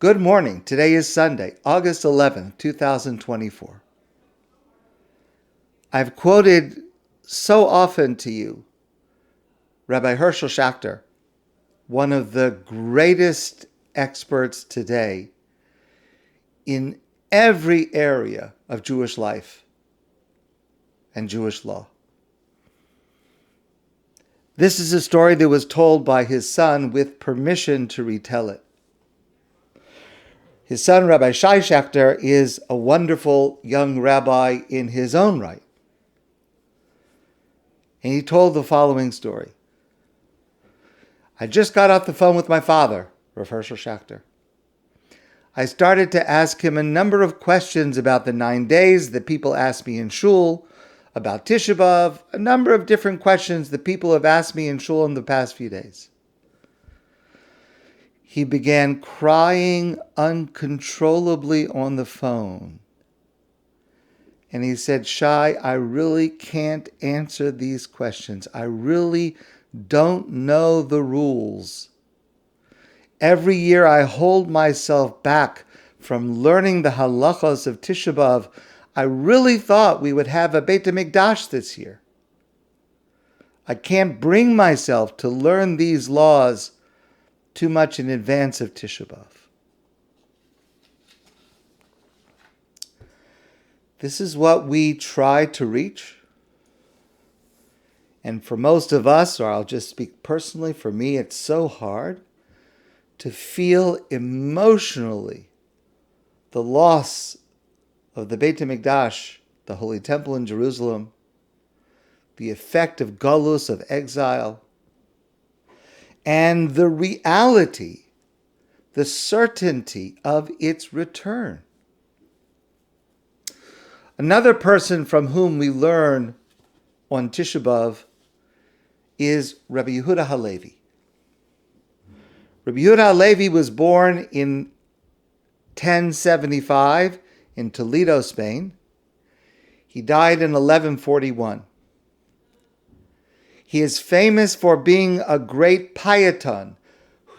Good morning. Today is Sunday, August 11th, 2024. I've quoted so often to you Rabbi Herschel Schachter, one of the greatest experts today in every area of Jewish life and Jewish law. This is a story that was told by his son with permission to retell it. His son, Rabbi Shai Schachter, is a wonderful young rabbi in his own right. And he told the following story. I just got off the phone with my father, Rav Herschel Schachter. I started to ask him a number of questions about the 9 days that people ask me in shul, about Tisha B'Av, a number of different questions that people have asked me in shul in the past few days. He began crying uncontrollably on the phone. And he said, Shai, I really can't answer these questions. I really don't know the rules. Every year I hold myself back from learning the halachos of Tisha B'Av. I really thought we would have a Beit HaMikdash this year. I can't bring myself to learn these laws too much in advance of Tisha B'Av. This is what we try to reach. And for most of us, or I'll just speak personally, for me, it's so hard to feel emotionally the loss of the Beit HaMikdash, the Holy Temple in Jerusalem, the effect of Galus, of exile, and the reality, the certainty of its return. Another person from whom we learn on Tisha B'Av is Rabbi Yehuda HaLevi. Rabbi Yehuda HaLevi was born in 1075 in Toledo, Spain. He died in 1141. He is famous for being a great pieton.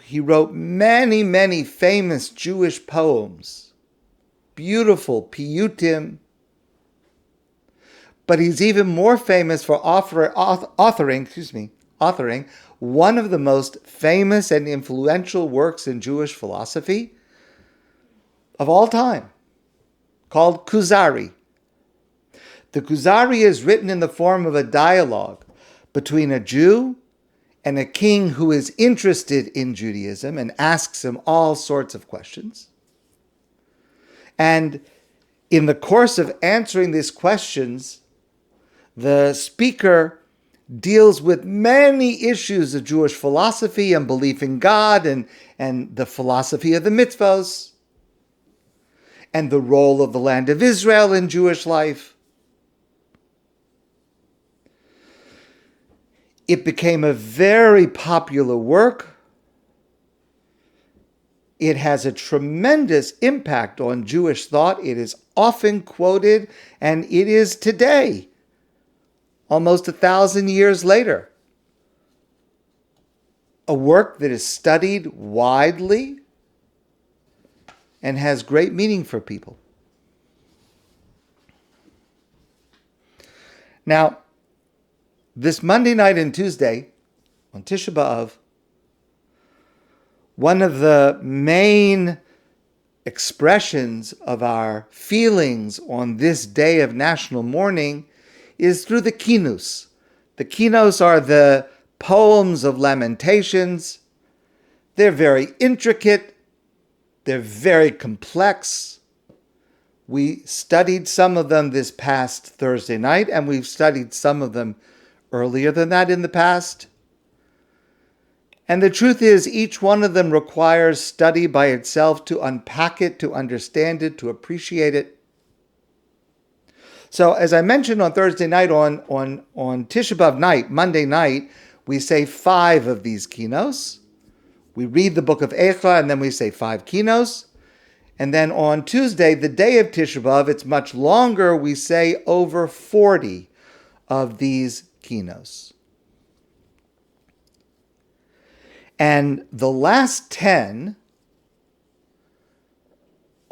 He wrote many, many famous Jewish poems, beautiful piyutim. But he's even more famous for authoring one of the most famous and influential works in Jewish philosophy of all time, called Kuzari. The Kuzari is written in the form of a dialogue between a Jew and a king who is interested in Judaism and asks him all sorts of questions. And in the course of answering these questions, the speaker deals with many issues of Jewish philosophy and belief in God and the philosophy of the mitzvos and the role of the land of Israel in Jewish life. It became a very popular work. It has a tremendous impact on Jewish thought. It is often quoted, and it is today, almost 1,000 years later, a work that is studied widely and has great meaning for people. Now, this Monday night and Tuesday, on Tisha B'Av, one of the main expressions of our feelings on this day of national mourning is through the Kinnus. The Kinnus are the poems of lamentations. They're very intricate. They're very complex. We studied some of them this past Thursday night, and we've studied some of them earlier than that in the past. And the truth is, each one of them requires study by itself to unpack it, to understand it, to appreciate it. So as I mentioned on Thursday night, on Tisha B'Av night, Monday night, we say 5 of these kinos. We read the book of Eicha, and then we say 5 kinos. And then on Tuesday, the day of Tisha B'Av, it's much longer. We say over 40 of these kinos. And the last 10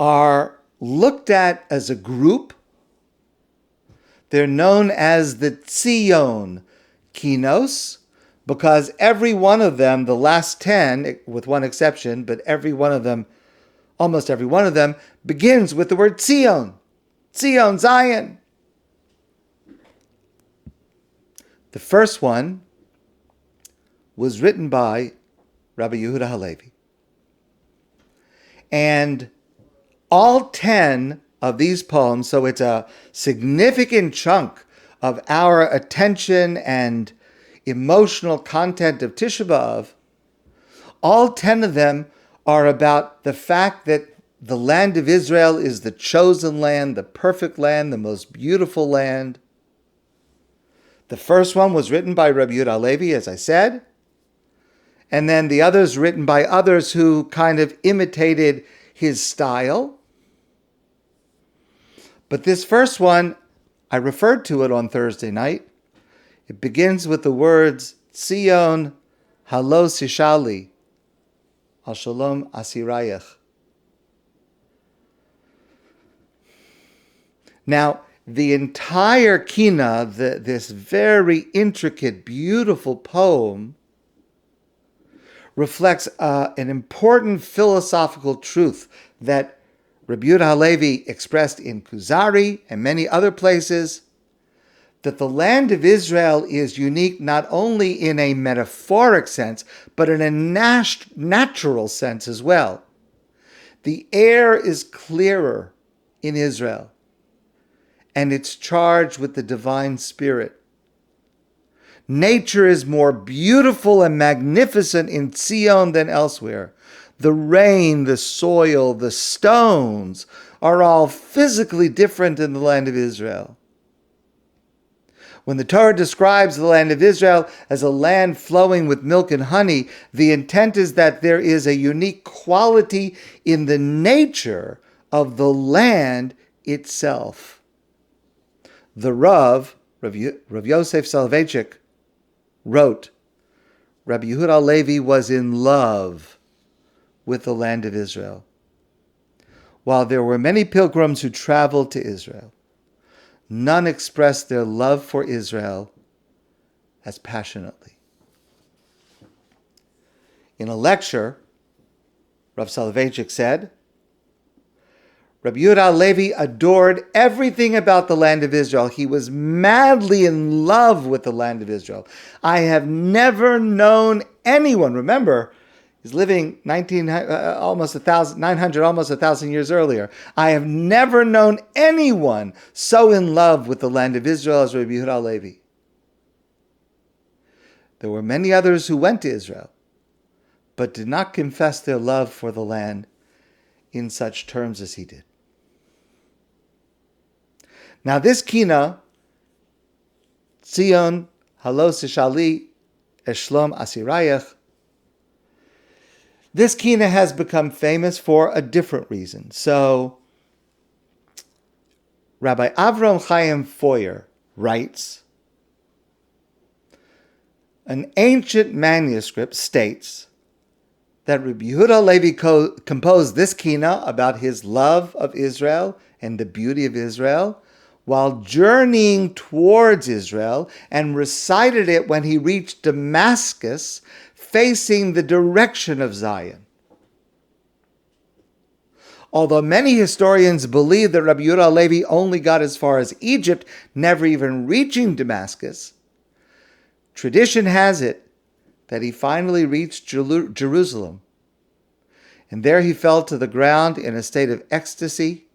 are looked at as a group. They're known as the Tzion Kinos, because every one of them, the last 10, with one exception, but every one of them, almost every one of them, begins with the word Tzion. Tzion, Zion. The first one was written by Rabbi Yehuda HaLevi. And all 10 of these poems, so it's a significant chunk of our attention and emotional content of Tisha B'Av, all 10 of them are about the fact that the land of Israel is the chosen land, the perfect land, the most beautiful land. The first one was written by Rabbi Yehuda HaLevi, as I said, and then the others written by others who kind of imitated his style. But this first one, I referred to it on Thursday night. It begins with the words, Tzion Halo Tishali, Al Shalom Asirayach. Now, the entire Kinnah, this very intricate, beautiful poem, reflects an important philosophical truth that Rabbi Yehuda HaLevi expressed in Kuzari and many other places, that the land of Israel is unique not only in a metaphoric sense, but in a natural sense as well. The air is clearer in Israel, and it's charged with the divine spirit. Nature is more beautiful and magnificent in Tzion than elsewhere. The rain, the soil, the stones are all physically different in the land of Israel. When the Torah describes the land of Israel as a land flowing with milk and honey, the intent is that there is a unique quality in the nature of the land itself. The Rav Yosef Soloveitchik, wrote, Rabbi Yehuda HaLevi was in love with the land of Israel. While there were many pilgrims who traveled to Israel, none expressed their love for Israel as passionately. In a lecture, Rav Soloveitchik said, Rabbi Yehuda HaLevi adored everything about the land of Israel. He was madly in love with the land of Israel. I have never known anyone, remember, he's living 900 years earlier. I have never known anyone so in love with the land of Israel as Rabbi Yehuda HaLevi. There were many others who went to Israel, but did not confess their love for the land in such terms as he did. Now this Kinnah, Tzion Halo Tishali, Shalom Asirayach, this Kinnah has become famous for a different reason. So, Rabbi Avram Chaim Foyer writes, an ancient manuscript states that Rabbi Yehuda HaLevi composed this Kinnah about his love of Israel and the beauty of Israel while journeying towards Israel, and recited it when he reached Damascus, facing the direction of Zion. Although many historians believe that Rabbi Yehuda HaLevi only got as far as Egypt, never even reaching Damascus, tradition has it that he finally reached Jerusalem. And there he fell to the ground in a state of ecstasy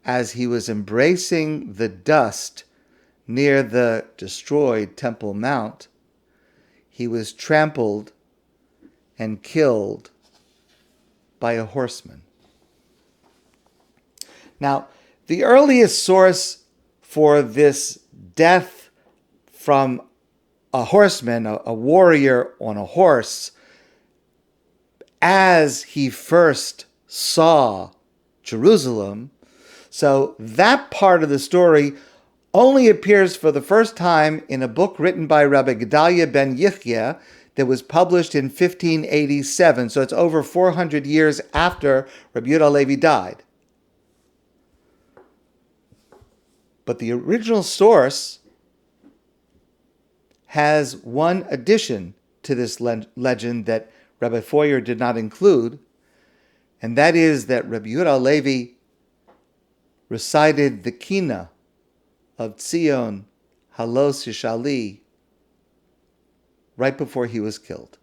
as he was embracing the dust near the destroyed Temple Mount. He was trampled and killed by a horseman. Now, the earliest source for this death from a horseman, a warrior on a horse, as he first saw Jerusalem, so that part of the story only appears for the first time in a book written by Rabbi Gedalia ben Yichya, that was published in 1587. So it's over 400 years after Rabbi Yehuda HaLevi died. But the original source has one addition to this legend that Rabbi Foyer did not include, and that is that Rabbi Yehuda HaLevi recited the Kinnah of Tzion Halo Tishali right before he was killed.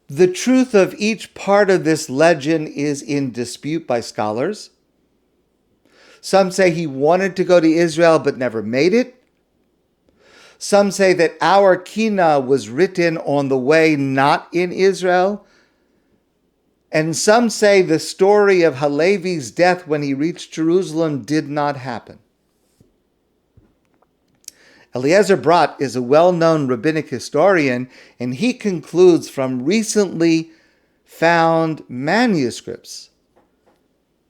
The truth of each part of this legend is in dispute by scholars. Some say he wanted to go to Israel but never made it. Some say that our Kinnah was written on the way, not in Israel. And some say the story of Halevi's death when he reached Jerusalem did not happen. Eliezer Brat is a well-known rabbinic historian, and he concludes from recently found manuscripts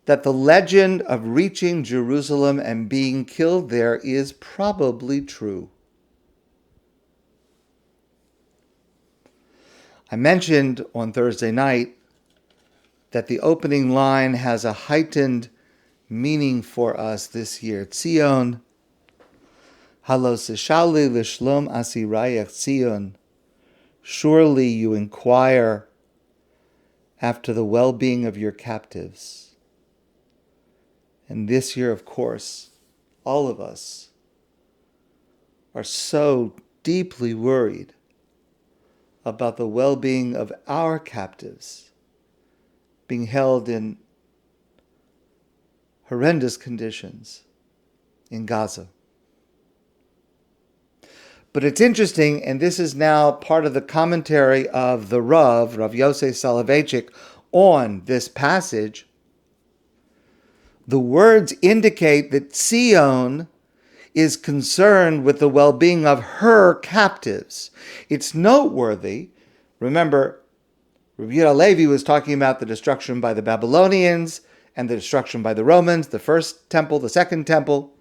that the legend of reaching Jerusalem and being killed there is probably true. I mentioned on Thursday night that the opening line has a heightened meaning for us this year. Tzion Halo Tishali Lishlom Asirayach Tzion. Surely you inquire after the well-being of your captives. And this year, of course, all of us are so deeply worried about the well-being of our captives being held in horrendous conditions in Gaza. But it's interesting, and this is now part of the commentary of the Rav Yosef Soloveitchik, on this passage. The words indicate that Tzion is concerned with the well-being of her captives. It's noteworthy. Remember, Rabbi Yehuda HaLevi was talking about the destruction by the Babylonians and the destruction by the Romans, the first temple, the second temple.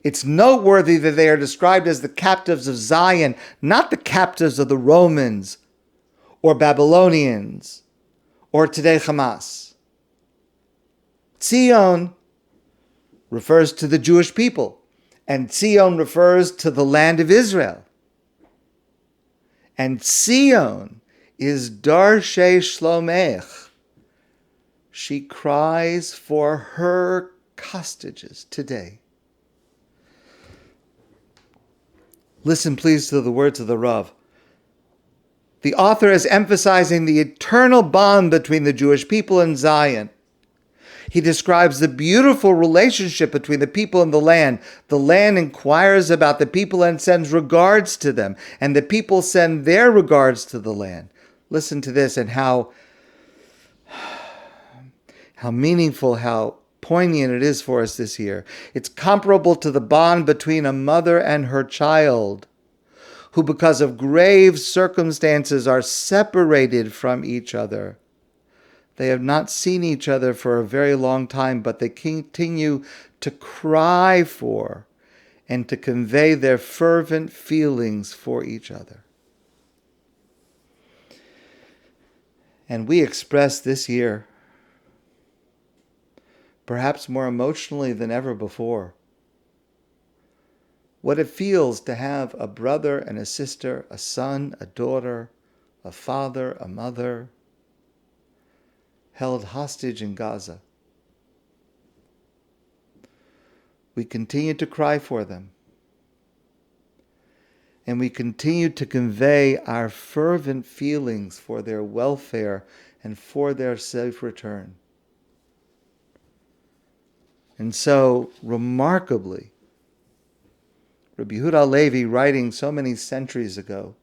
It's noteworthy that they are described as the captives of Zion, not the captives of the Romans or Babylonians or today Hamas. Tzion refers to the Jewish people, and Tzion refers to the land of Israel. And Tzion is Darshe Shlomech. She cries for her hostages today. Listen, please, to the words of the Rav. The author is emphasizing the eternal bond between the Jewish people and Zion. He describes the beautiful relationship between the people and the land. The land inquires about the people and sends regards to them, and the people send their regards to the land. Listen to this and how meaningful, how poignant it is for us this year. It's comparable to the bond between a mother and her child, who because of grave circumstances are separated from each other. They have not seen each other for a very long time, but they continue to cry for and to convey their fervent feelings for each other. And we express this year, perhaps more emotionally than ever before, what it feels to have a brother and a sister, a son, a daughter, a father, a mother, held hostage in Gaza. We continue to cry for them, and we continue to convey our fervent feelings for their welfare and for their safe return. And so, remarkably, Rabbi Yehuda HaLevi, writing so many centuries ago,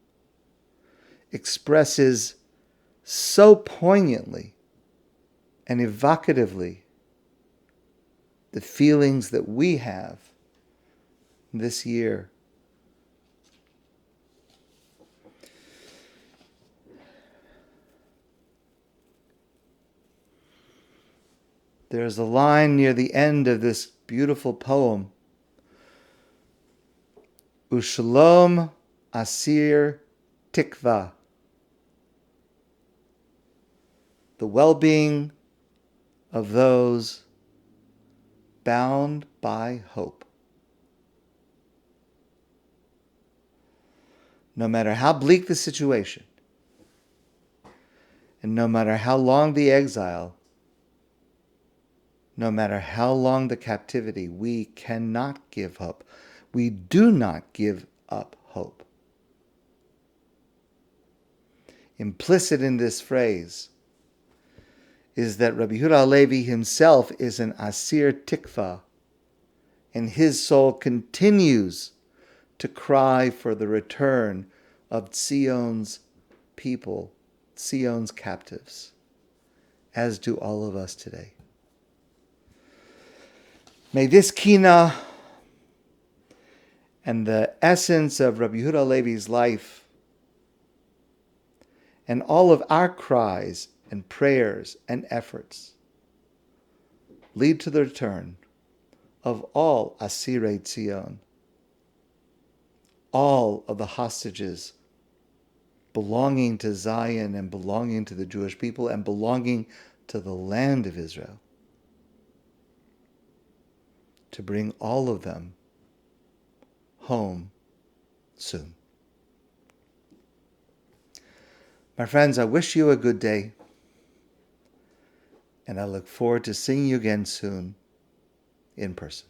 expresses so poignantly and evocatively the feelings that we have this year. There's a line near the end of this beautiful poem Ushalom asir tikva. The well-being of those bound by hope. No matter how bleak the situation, and no matter how long the exile, no matter how long the captivity, we cannot give up. We do not give up hope. Implicit in this phrase is that Rabbi Yehuda HaLevi himself is an asir tikva, and his soul continues to cry for the return of Tzion's people, Tzion's captives, as do all of us today. May this Kinnah and the essence of Rabbi Yehuda HaLevi's life and all of our cries and prayers and efforts lead to the return of all Asirei Tzion, all of the hostages belonging to Zion and belonging to the Jewish people and belonging to the land of Israel, to bring all of them home soon. My friends, I wish you a good day, and I look forward to seeing you again soon in person.